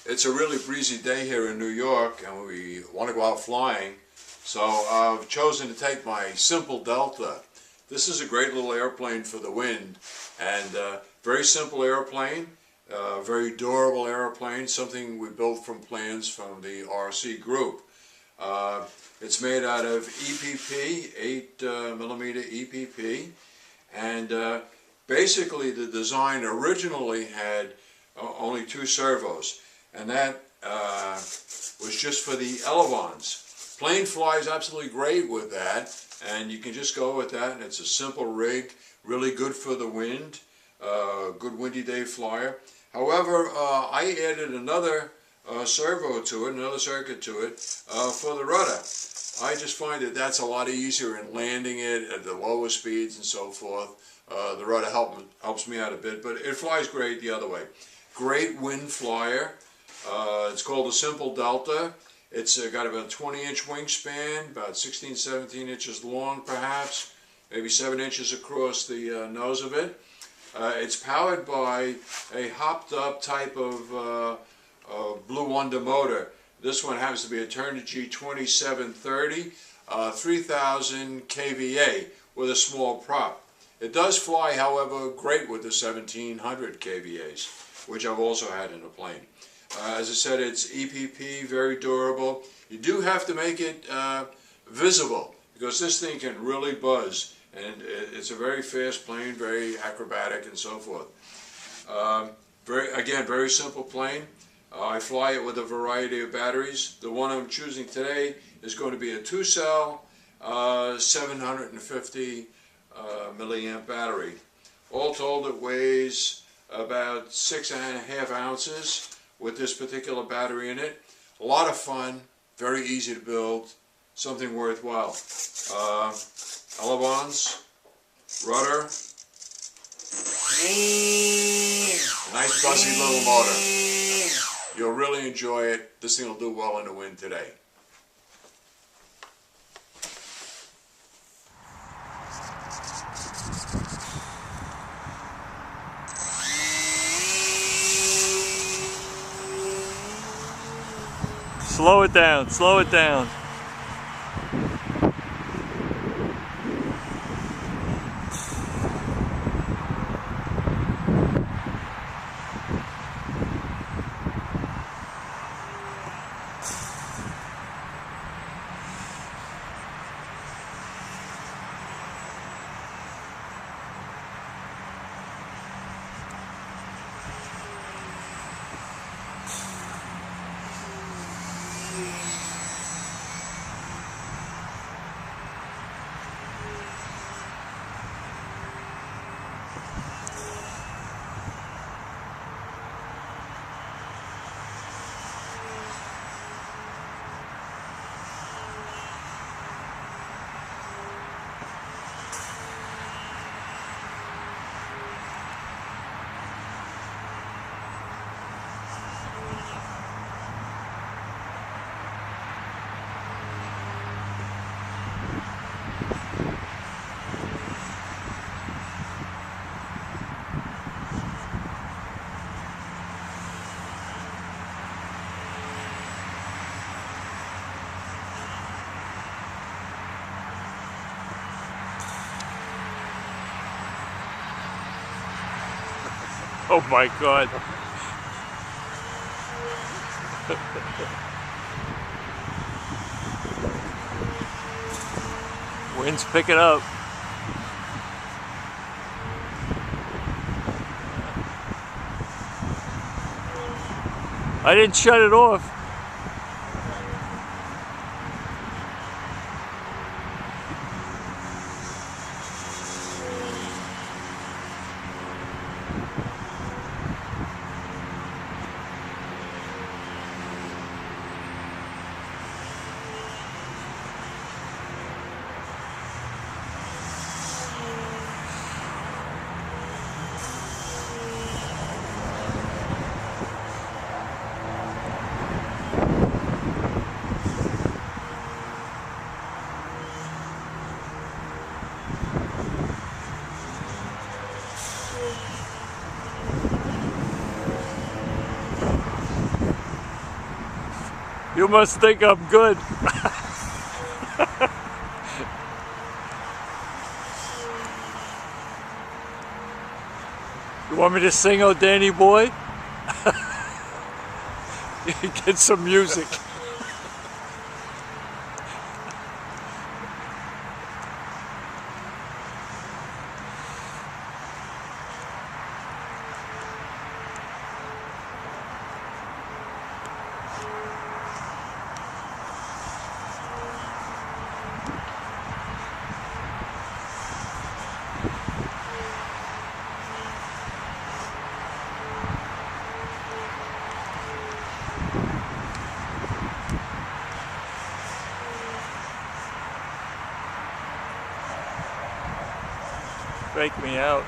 It's a really breezy day here in New York and we want to go out flying, so I've chosen to take my Simple Delta. This is a great little airplane for the wind, and very simple airplane, very durable airplane, something we built from plans from the RC group. It's made out of EPP, 8mm EPP, and basically the design originally had only 2 servos, and that was just for the elevons. Plane flies absolutely great with that, and you can just go with that, and it's a simple rig, really good for the wind, good windy day flyer. However, I added another servo to it, another circuit to it, for the rudder. I just find that that's a lot easier in landing it at the lower speeds and so forth. The rudder helps me out a bit, but it flies great the other way. Great wind flyer. It's called the Simple Delta. It's got about a 20-inch wingspan, about 16-17 inches long perhaps, maybe 7 inches across the nose of it. It's powered by a hopped up type of Blue Wonder motor. This one happens to be a Turnigy 2730, 3000 kVA with a small prop. It does fly, however, great with the 1700 kVAs, which I've also had in a plane. As I said, it's EPP, very durable. You do have to make it visible, because this thing can really buzz, and it's a very fast plane, very acrobatic and so forth. Very simple plane. I fly it with a variety of batteries. The one I'm choosing today is going to be a 2-cell, 750 milliamp battery. All told, it weighs about 6.5 ounces with this particular battery in it. A lot of fun, very easy to build, something worthwhile. Elevons, rudder, nice buzzy little motor. You'll really enjoy it. This thing will do well in the wind today. Slow it down, slow it down. Oh my God. Wind's picking up. I didn't shut it off. You must think I'm good. You want me to sing, "Oh Danny Boy"? Get some music. Fake me out.